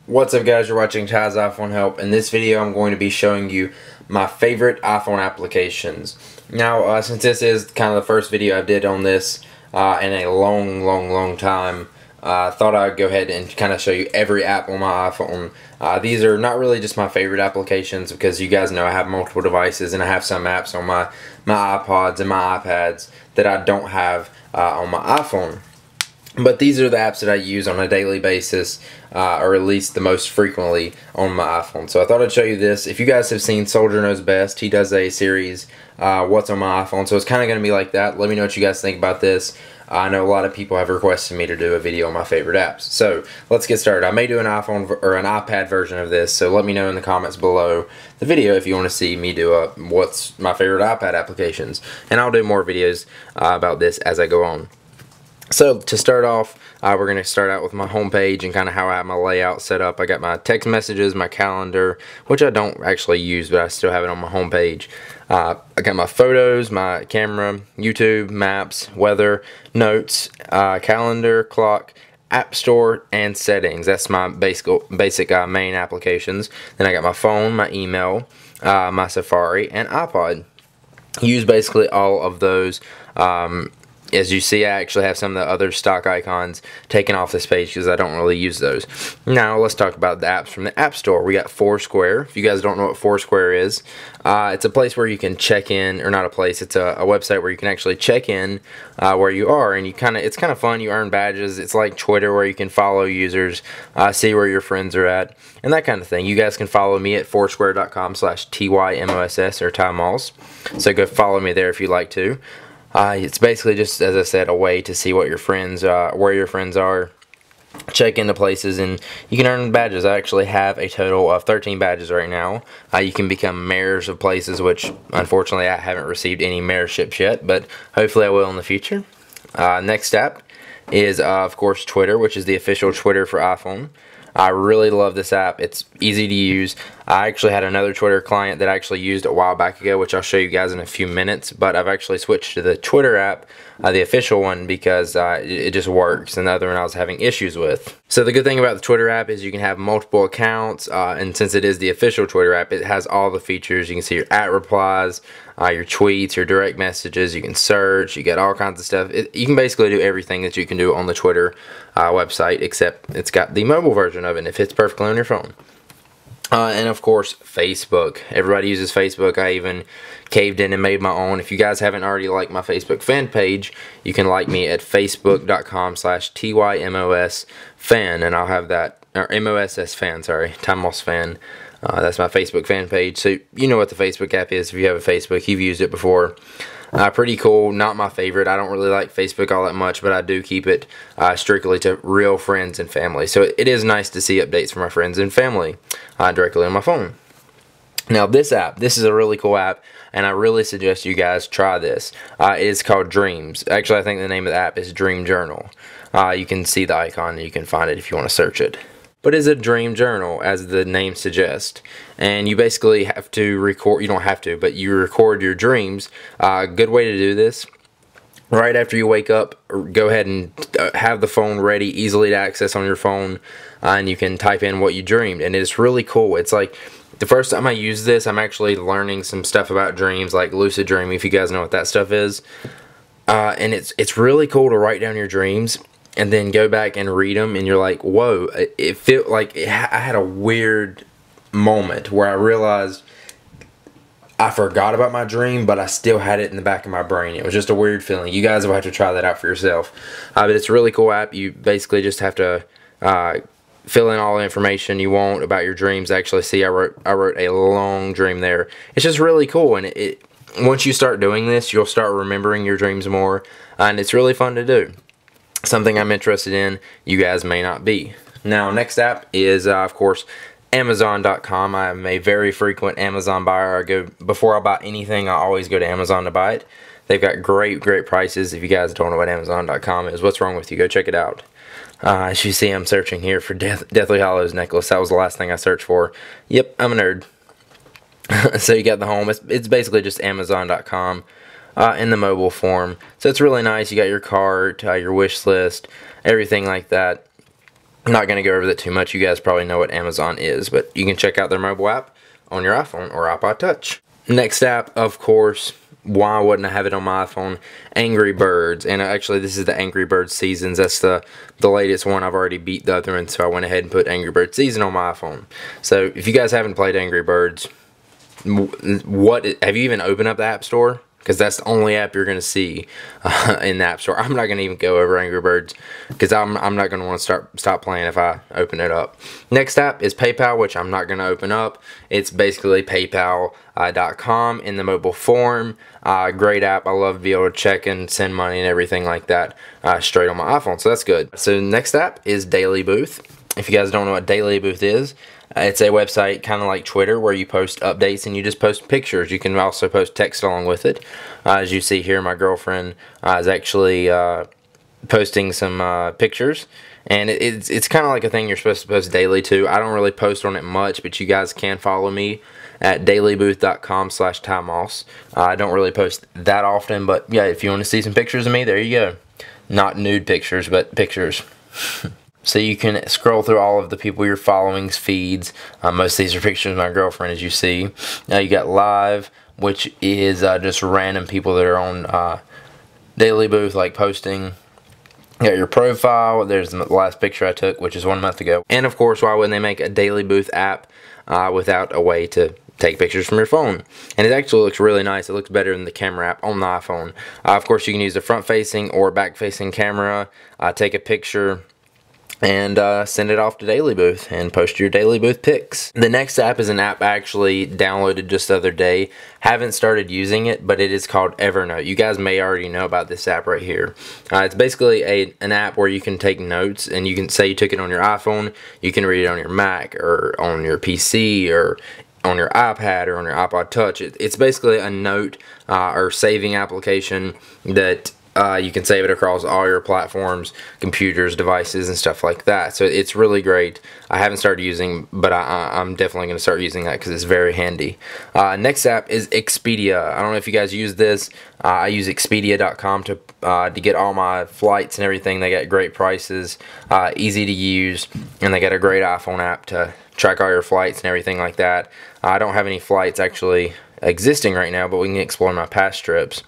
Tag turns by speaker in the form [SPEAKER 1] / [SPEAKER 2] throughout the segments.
[SPEAKER 1] What's up, guys? You're watching Ty's iPhone Help. In this video I'm going to be showing you my favorite iPhone applications. Now since this is kind of the first video I did on this in a long time, I thought I'd go ahead and kind of show you every app on my iPhone. These are not really just my favorite applications because you guys know I have multiple devices and I have some apps on my iPods and my iPads that I don't have on my iPhone. But these are the apps that I use on a daily basis, or at least the most frequently on my iPhone. So I thought I'd show you this. If you guys have seen Soldier Knows Best, he does a series, What's on my iPhone. So it's kind of going to be like that. Let me know what you guys think about this. I know a lot of people have requested me to do a video on my favorite apps. So let's get started. I may do an iPhone or an iPad version of this. So let me know in the comments below the video if you want to see me do a what's my favorite iPad applications. And I'll do more videos about this as I go on. So to start off, we're going to start out with my home page and kind of how I have my layout set up. I got my text messages, my calendar, which I don't actually use, but I still have it on my home page. I got my photos, my camera, YouTube, maps, weather, notes, calendar, clock, app store, and settings. That's my basic main applications. Then I got my phone, my email, my Safari, and iPod. Use basically all of those. As you see, I actually have some of the other stock icons taken off this page because I don't really use those. Now, let's talk about the apps from the App Store. We got Foursquare. If you guys don't know what Foursquare is, it's a place where you can check in, or not a place, it's a website where you can actually check in where you are, and it's kind of fun. You earn badges. It's like Twitter where you can follow users, see where your friends are at, and that kind of thing. You guys can follow me at foursquare.com/TYMOSS or TyMoss. So go follow me there if you'd like to. It's basically just, as I said, a way to see what your friends, where your friends are, check into places, and you can earn badges. I actually have a total of 13 badges right now. You can become mayors of places, which unfortunately I haven't received any mayorships yet, but hopefully I will in the future. Next app is, of course, Twitter, which is the official Twitter for iPhone. I really love this app. It's easy to use. I actually had another Twitter client that I actually used a while back ago, which I'll show you guys in a few minutes, but I've actually switched to the Twitter app, the official one, because it just works, and the other one I was having issues with. So the good thing about the Twitter app is you can have multiple accounts, and since it is the official Twitter app, it has all the features. You can see your @replies, your tweets, your direct messages, you can search, you get all kinds of stuff. You can basically do everything that you can do on the Twitter website, except it's got the mobile version of it, and it fits perfectly on your phone. And of course, Facebook. Everybody uses Facebook. I even caved in and made my own. If you guys haven't already liked my Facebook fan page, you can like me at facebook.com/TYMOSFan, and I'll have that, or MOSS fan, sorry, TyMoss fan. That's my Facebook fan page. So you know what the Facebook app is. If you have a Facebook, you've used it before. Pretty cool. Not my favorite. I don't really like Facebook all that much, but I do keep it strictly to real friends and family. So it is nice to see updates from my friends and family directly on my phone. Now this app, this is a really cool app, and I really suggest you guys try this. It is called Dreams. Actually, I think the name of the app is Dream Journal. You can see the icon and you can find it if you want to search it. But it's a dream journal, as the name suggests, and you basically have to record. You don't have to, but you record your dreams. A good way to do this: right after you wake up, go ahead and have the phone ready, easily to access on your phone, and you can type in what you dreamed, and it's really cool. It's like the first time I use this, I'm actually learning some stuff about dreams, like lucid dreaming, if you guys know what that stuff is. And it's really cool to write down your dreams and then go back and read them, and you're like, whoa, it felt like I had a weird moment where I realized I forgot about my dream, but I still had it in the back of my brain. It was just a weird feeling. You guys will have to try that out for yourself. But it's a really cool app. You basically just have to fill in all the information you want about your dreams. Actually, see, I wrote a long dream there. It's just really cool, and once you start doing this, you'll start remembering your dreams more, and it's really fun to do. Something I'm interested in, you guys may not be. Now, next app is, of course, Amazon.com. I am a very frequent Amazon buyer. Before I buy anything, I always go to Amazon to buy it. They've got great prices. If you guys don't know what Amazon.com is, what's wrong with you? Go check it out. As you see, I'm searching here for Deathly Hallows necklace. That was the last thing I searched for. Yep, I'm a nerd. So you got the home. It's basically just Amazon.com. In the mobile form. So it's really nice. You got your cart, your wish list, everything like that. I'm not going to go over that too much. You guys probably know what Amazon is, but you can check out their mobile app on your iPhone or iPod Touch. Next app, of course, why wouldn't I have it on my iPhone? Angry Birds. And actually, this is the Angry Birds Seasons. That's the latest one. I've already beat the other one, so I went ahead and put Angry Birds Season on my iPhone. So if you guys haven't played Angry Birds, what have you even opened up the App Store? Because that's the only app you're going to see in the App Store. I'm not going to even go over Angry Birds because I'm not going to want to stop playing if I open it up. Next app is PayPal, which I'm not going to open up. It's basically PayPal.com in the mobile form. Great app. I love to be able to check and send money and everything like that straight on my iPhone, so that's good. So next app is Daily Booth. If you guys don't know what Daily Booth is, it's a website kind of like Twitter where you post updates and you just post pictures. You can also post text along with it. As you see here, my girlfriend is actually posting some pictures. And it's kind of like a thing you're supposed to post daily too. I don't really post on it much, but you guys can follow me at dailybooth.com/TyMoss. I don't really post that often, but yeah, if you want to see some pictures of me, there you go. Not nude pictures, but pictures. So you can scroll through all of the people you're following's feeds. Most of these are pictures of my girlfriend, as you see. Now you got Live, which is just random people that are on Daily Booth, like posting. You got your profile. There's the last picture I took, which is 1 month ago. And of course, why wouldn't they make a Daily Booth app without a way to take pictures from your phone? And it actually looks really nice. It looks better than the camera app on the iPhone. Of course, you can use the front-facing or back-facing camera, take a picture, and send it off to Daily Booth and post your Daily Booth pics. The next app is an app I actually downloaded just the other day. Haven't started using it, but it is called Evernote. You guys may already know about this app right here. It's basically an app where you can take notes, and you can say you took it on your iPhone, you can read it on your Mac or on your PC or on your iPad or on your iPod Touch. It's basically a note or saving application that you can save it across all your platforms, computers, devices, and stuff like that. So it's really great. I haven't started using, but I'm definitely going to start using that because it's very handy. Next app is Expedia. I don't know if you guys use this. I use Expedia.com to get all my flights and everything. They got great prices, easy to use, and they got a great iPhone app to track all your flights and everything like that. I don't have any flights actually existing right now, but we can explore my past trips.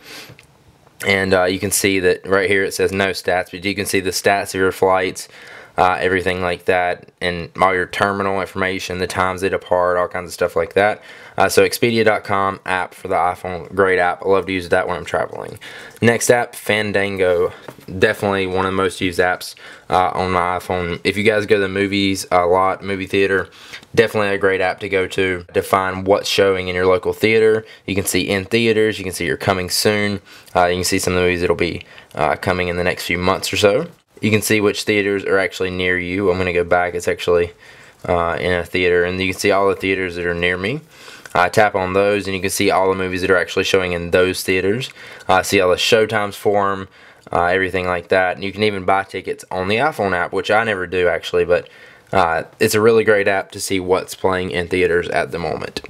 [SPEAKER 1] And you can see that right here it says no stats, but you can see the stats of your flights, everything like that, and all your terminal information, the times they depart, all kinds of stuff like that. So Expedia.com app for the iPhone, great app. I love to use that when I'm traveling. Next app, Fandango. Definitely one of the most used apps on my iPhone. If you guys go to the movies a lot, movie theater, definitely a great app to go to find what's showing in your local theater. You can see in theaters, you can see you're coming soon. You can see some of the movies that'll be coming in the next few months or so. You can see which theaters are actually near you. I'm going to go back. It's actually in a theater, and you can see all the theaters that are near me. Tap on those, and you can see all the movies that are actually showing in those theaters. See all the showtimes for them, everything like that. And you can even buy tickets on the iPhone app, which I never do actually, but it's a really great app to see what's playing in theaters at the moment.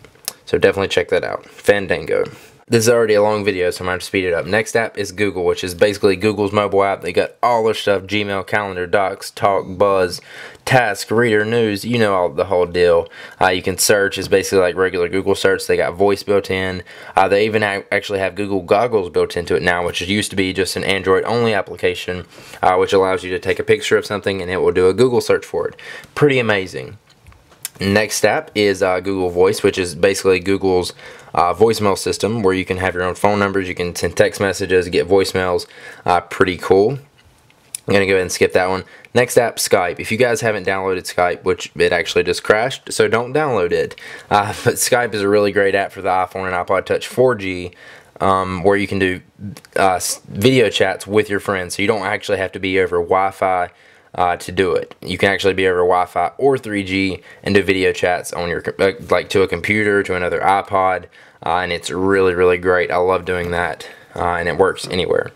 [SPEAKER 1] So definitely check that out. Fandango. This is already a long video, so I'm going to speed it up. Next app is Google, which is basically Google's mobile app. They got all their stuff: Gmail, Calendar, Docs, Talk, Buzz, Task, Reader, News, you know, the whole deal. You can search. It's basically like regular Google search. They got voice built in. They even actually have Google Goggles built into it now, which used to be just an Android-only application, which allows you to take a picture of something and it will do a Google search for it. Pretty amazing. Next app is Google Voice, which is basically Google's voicemail system where you can have your own phone numbers, you can send text messages, get voicemails. Pretty cool. I'm going to go ahead and skip that one. Next app, Skype. If you guys haven't downloaded Skype, which it actually just crashed, so don't download it. But Skype is a really great app for the iPhone and iPod Touch 4G. Where you can do video chats with your friends, so you don't actually have to be over Wi-Fi to do it. You can actually be over Wi-Fi or 3G and do video chats on your like to a computer, to another iPod, and it's really, really great. I love doing that, and it works anywhere.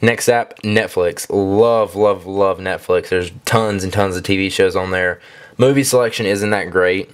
[SPEAKER 1] Next app, Netflix. Love, love, love Netflix. There's tons and tons of TV shows on there. Movie selection isn't that great.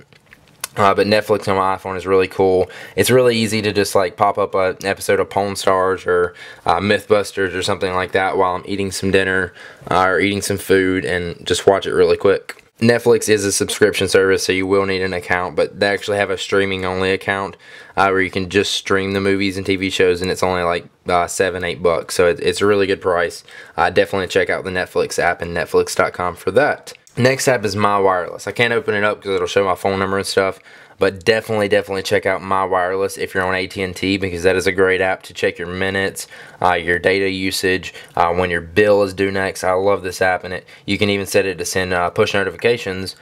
[SPEAKER 1] But Netflix on my iPhone is really cool. It's really easy to just like pop up an episode of Pawn Stars or Mythbusters or something like that while I'm eating some dinner or eating some food, and just watch it really quick. Netflix is a subscription service, so you will need an account, but they actually have a streaming only account where you can just stream the movies and TV shows, and it's only like $7-8, so it's a really good price. Definitely check out the Netflix app and netflix.com for that. Next app is My Wireless. I can't open it up because it'll show my phone number and stuff, but definitely check out My Wireless if you're on AT&T, because that is a great app to check your minutes, your data usage, when your bill is due next. I love this app, and you can even set it to send push notifications,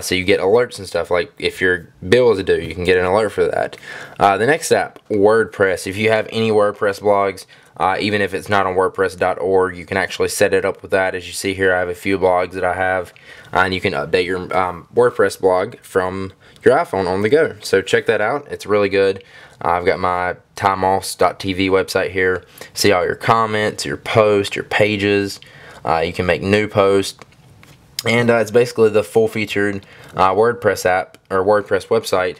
[SPEAKER 1] so you get alerts and stuff. Like if your bill is due, you can get an alert for that. The next app, WordPress. If you have any WordPress blogs, even if it's not on WordPress.org, you can actually set it up with that. As you see here, I have a few blogs that I have, and you can update your WordPress blog from your iPhone on the go. So check that out. It's really good. I've got my timeoffs.tv website here. See all your comments, your posts, your pages. You can make new posts. And it's basically the full-featured WordPress app or WordPress website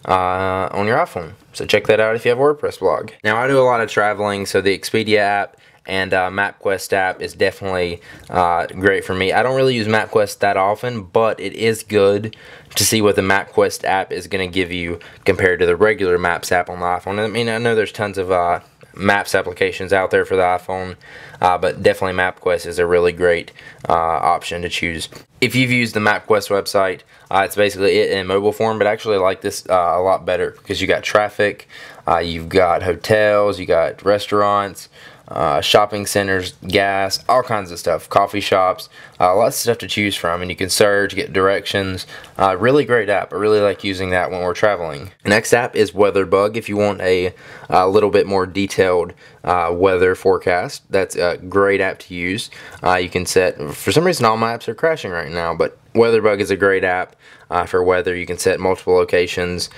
[SPEAKER 1] on your iPhone. So check that out if you have a WordPress blog. Now, I do a lot of traveling, so the Expedia app and MapQuest app is definitely great for me. I don't really use MapQuest that often, but it is good to see what the MapQuest app is going to give you compared to the regular Maps app on the iPhone. I mean, I know there's tons of Maps applications out there for the iPhone, but definitely MapQuest is a really great option to choose. If you've used the MapQuest website, it's basically it in mobile form, but I actually like this a lot better because you got traffic, you've got hotels, you got restaurants, shopping centers, gas, all kinds of stuff, coffee shops, lots of stuff to choose from, and you can search, get directions. Really great app. I really like using that when we're traveling. Next app is Weatherbug. If you want a little bit more detailed weather forecast, that's a great app to use. You can set, for some reason all my apps are crashing right now, but Weatherbug is a great app for weather. You can set multiple locations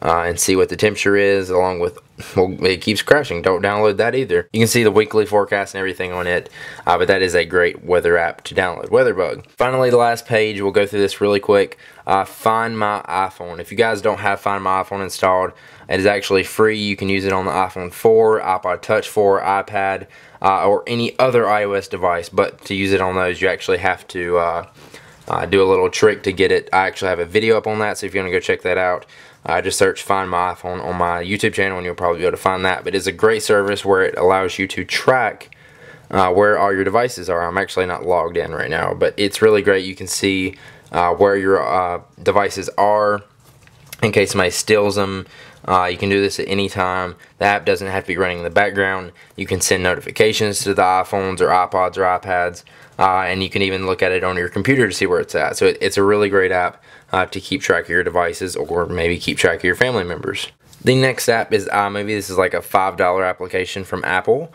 [SPEAKER 1] and see what the temperature is, along with, well, it keeps crashing. Don't download that either. You can see the weekly forecast and everything on it, but that is a great weather app to download, Weatherbug. Finally, the last page, we'll go through this really quick. Find My iPhone. If you guys don't have Find My iPhone installed, it is actually free. You can use it on the iPhone 4, iPod Touch 4, iPad, or any other iOS device, but to use it on those, you actually have to do a little trick to get it. I actually have a video up on that, so if you want to go check that out, just search Find My iPhone on my YouTube channel and you'll probably be able to find that. But it's a great service where it allows you to track where all your devices are. I'm actually not logged in right now, but it's really great. You can see where your devices are in case somebody steals them. You can do this at any time. The app doesn't have to be running in the background. You can send notifications to the iPhones or iPods or iPads, and you can even look at it on your computer to see where it's at. So it's a really great app to keep track of your devices, or maybe keep track of your family members. The next app is iMovie. This is like a $5 application from Apple.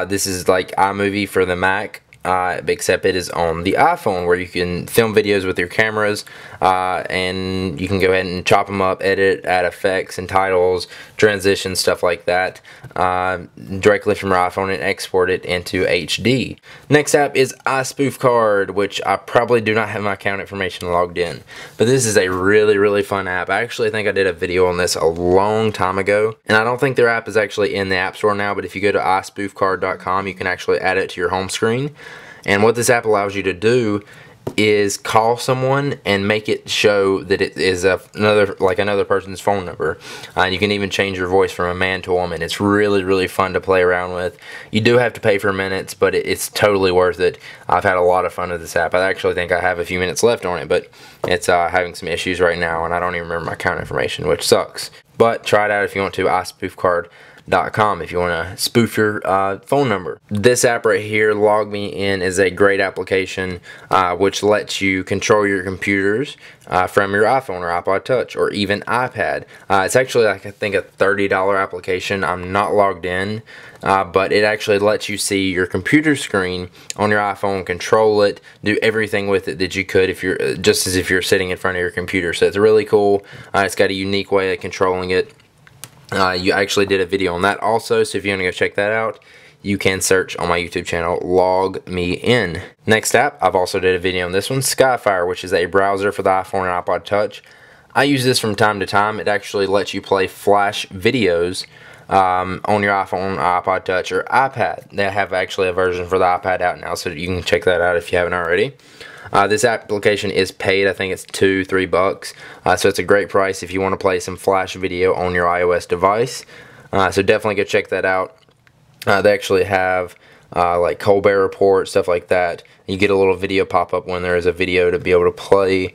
[SPEAKER 1] This is like iMovie for the Mac, except it is on the iPhone, where you can film videos with your cameras, and you can go ahead and chop them up, edit, add effects and titles, transitions, stuff like that, directly from your iPhone, and export it into HD. Next app is Spoof Card, which I probably do not have my account information logged in, but this is a really fun app. I actually think I did a video on this a long time ago, and I don't think their app is actually in the App Store now, but if you go to ispoofcard.com, you can actually add it to your home screen. And what this app allows you to do is call someone and make it show that it is another person's phone number. And you can even change your voice from a man to a woman. It's really fun to play around with. You do have to pay for minutes, but it's totally worth it. I've had a lot of fun with this app. I actually think I have a few minutes left on it, but it's having some issues right now, and I don't even remember my account information, which sucks. But try it out if you want to. ispoofcard.com if you want to spoof your phone number. This app right here, Log Me In, is a great application which lets you control your computers from your iPhone or iPod Touch or even iPad. It's actually, like, I think a $30 application. I'm not logged in, but it actually lets you see your computer screen on your iPhone, control it, do everything with it that you could if you're just as if you're sitting in front of your computer. So it's really cool. It's got a unique way of controlling it. You actually did a video on that also, so if you want to go check that out, you can search on my YouTube channel, Log Me In. Next app, I've also did a video on this one, Skyfire, which is a browser for the iPhone and iPod Touch. I use this from time to time. It actually lets you play Flash videos on your iPhone, iPod Touch, or iPad. They have actually a version for the iPad out now, so you can check that out if you haven't already. This application is paid. I think it's $2-3, so it's a great price if you want to play some Flash video on your iOS device. So definitely go check that out. They actually have like Colbert Report, stuff like that. You get a little video pop up when there is a video to be able to play.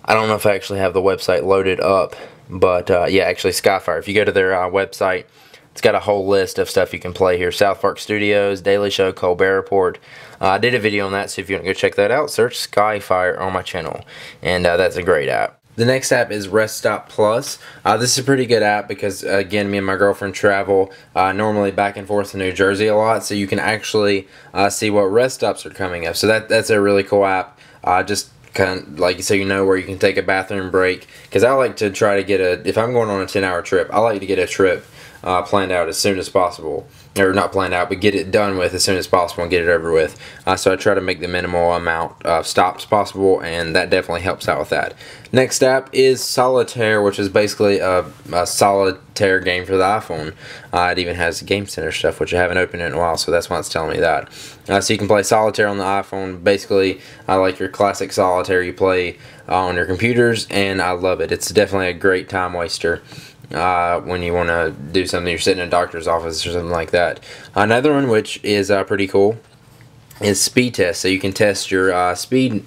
[SPEAKER 1] I don't know if I actually have the website loaded up, but yeah, actually Skyfire. If you go to their website, it's got a whole list of stuff you can play here. South Park Studios, Daily Show, Colbert Report. I did a video on that, so if you want to go check that out, search Skyfire on my channel. And that's a great app. The next app is Rest Stop Plus. This is a pretty good app because, again, me and my girlfriend travel normally back and forth to New Jersey a lot, so you can actually see what rest stops are coming up. So that's a really cool app. Just kind of like so you know where you can take a bathroom break, because I like to try to get if I'm going on a 10-hour trip, I like to get a trip planned out as soon as possible, or not planned out, but get it done with as soon as possible and get it over with. So I try to make the minimal amount of stops possible, and that definitely helps out with that. Next app is Solitaire, which is basically a solitaire game for the iPhone. It even has Game Center stuff, which I haven't opened in a while, so that's why it's telling me that. So you can play Solitaire on the iPhone. Basically, like your classic Solitaire you play on your computers, and I love it. It's definitely a great time waster. When you want to do something, you're sitting in a doctor's office or something like that. Another one, which is pretty cool, is Speed Test. So you can test your speed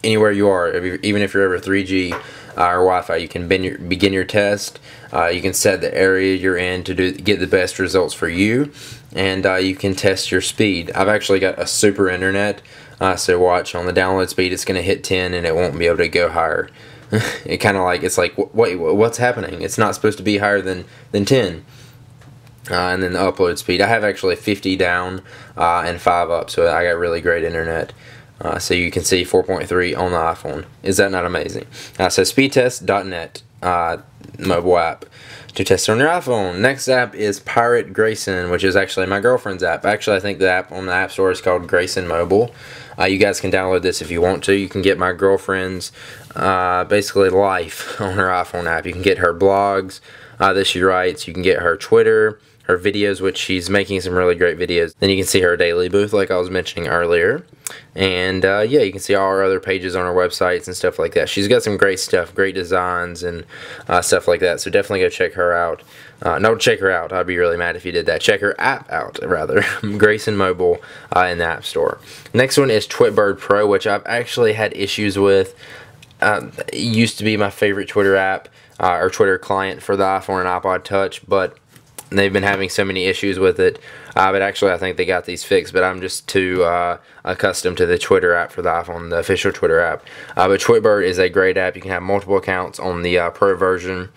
[SPEAKER 1] anywhere you are, even if you're over 3G or Wi-Fi. You can begin your test. You can set the area you're in to get the best results for you, and you can test your speed. I've actually got a super internet, so watch on the download speed, it's going to hit 10 and it won't be able to go higher. It kind of like, it's like, wait, what's happening? It's not supposed to be higher than 10. And then the upload speed, I have actually 50 down and 5 up, so I got really great internet. So you can see 4.3 on the iPhone. Is that not amazing? So speedtest.net mobile app to test on your iPhone. Next app is Pirate Greyson, which is actually my girlfriend's app. Actually, I think the app on the App Store is called Greyson Mobile. You guys can download this if you want to. You can get my girlfriend's basically life on her iPhone app. You can get her blogs that she writes. You can get her Twitter, her videos, which she's making some really great videos. Then you can see her daily booth like I was mentioning earlier. And yeah, you can see all our other pages on our websites and stuff like that. She's got some great stuff, great designs and stuff like that. So definitely go check her out. No, check her out. I'd be really mad if you did that. Check her app out, rather. Greyson Mobile in the App Store. Next one is Twitbird Pro, which I've actually had issues with. It used to be my favorite Twitter app or Twitter client for the iPhone and iPod Touch, but they've been having so many issues with it. But actually, I think they got these fixed, but I'm just too accustomed to the Twitter app for the iPhone, the official Twitter app. But Twitbird is a great app. You can have multiple accounts on the Pro version,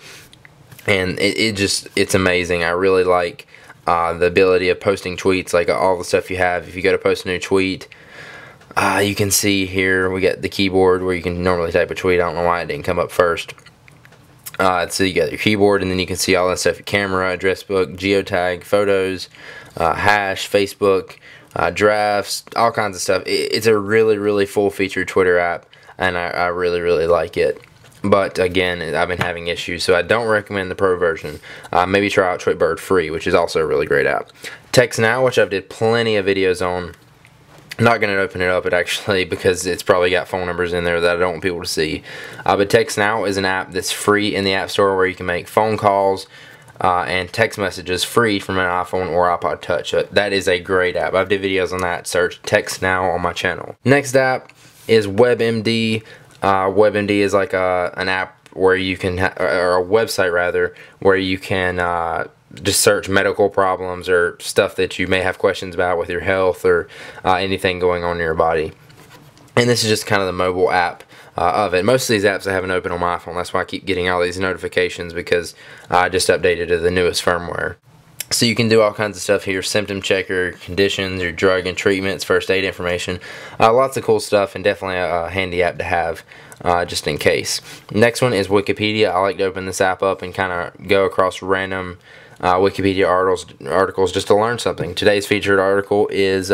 [SPEAKER 1] and it's amazing. I really like the ability of posting tweets, like all the stuff you have. If you go to post a new tweet, you can see here we got the keyboard where you can normally type a tweet. I don't know why it didn't come up first. So you got your keyboard, and then you can see all that stuff: your camera, address book, geotag, photos, hash, Facebook, drafts, all kinds of stuff. It's a really, really full-featured Twitter app, and I really, really like it. But again, I've been having issues, so I don't recommend the Pro version. Maybe try out Twitbird Free, which is also a really great app. Text Now, which I've did plenty of videos on. I'm not going to open it up actually because it's probably got phone numbers in there that I don't want people to see. But Text Now is an app that's free in the App Store where you can make phone calls and text messages free from an iPhone or iPod Touch. That is a great app. I've did videos on that. Search Text Now on my channel. Next app is WebMD. WebMD is like an app where you can, or a website rather, where you can just search medical problems or stuff that you may have questions about with your health or anything going on in your body. And this is just kind of the mobile app of it. Most of these apps I haven't opened on my iPhone. That's why I keep getting all these notifications, because I just updated to the newest firmware. So you can do all kinds of stuff here: symptom checker, conditions, your drug and treatments, first aid information. Lots of cool stuff, and definitely a handy app to have just in case. Next one is Wikipedia. I like to open this app up and kind of go across random Wikipedia articles just to learn something. Today's featured article is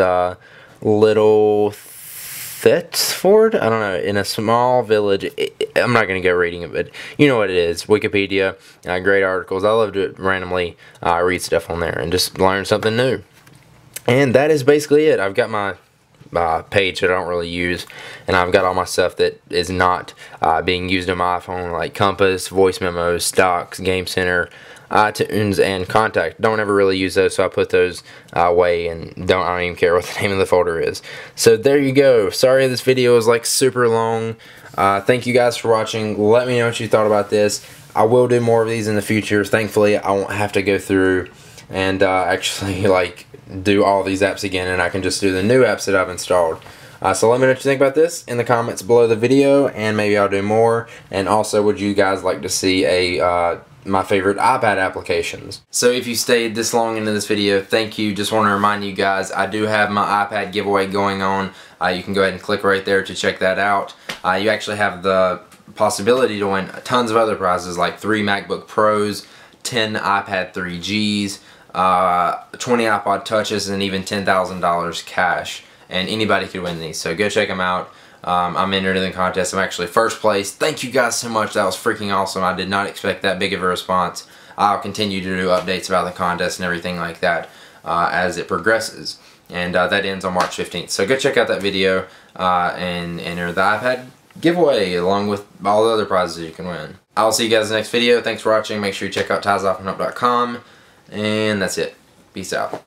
[SPEAKER 1] Little Thetford, I don't know, in a small village. I'm not going to go reading it, but you know what it is. Wikipedia, great articles. I love to randomly read stuff on there and just learn something new. And that is basically it. I've got my page that I don't really use, and I've got all my stuff that is not being used on my iPhone, like Compass, voice memos, stocks, Game Center, iTunes, and Contact. Don't ever really use those, so I put those away, and I don't even care what the name of the folder is. So there you go. Sorry this video is like super long. Thank you guys for watching. Let me know what you thought about this. I will do more of these in the future. Thankfully, I won't have to go through and actually like do all these apps again, and I can just do the new apps that I've installed. So let me know what you think about this in the comments below the video, and maybe I'll do more. And also, would you guys like to see my favorite iPad applications? So if you stayed this long into this video, thank you. Just want to remind you guys, I do have my iPad giveaway going on. You can go ahead and click right there to check that out. You actually have the possibility to win tons of other prizes, like 3 MacBook Pros, 10 iPad 3Gs, 20 iPod Touches, and even $10,000 cash. And anybody could win these, so go check them out. I'm entered in the contest. I'm actually first place. Thank you guys so much. That was freaking awesome. I did not expect that big of a response. I'll continue to do updates about the contest and everything like that as it progresses. And that ends on March 15th. So go check out that video and enter the iPad giveaway along with all the other prizes you can win. I'll see you guys in the next video. Thanks for watching. Make sure you check out TiesOffandUp.com. And that's it. Peace out.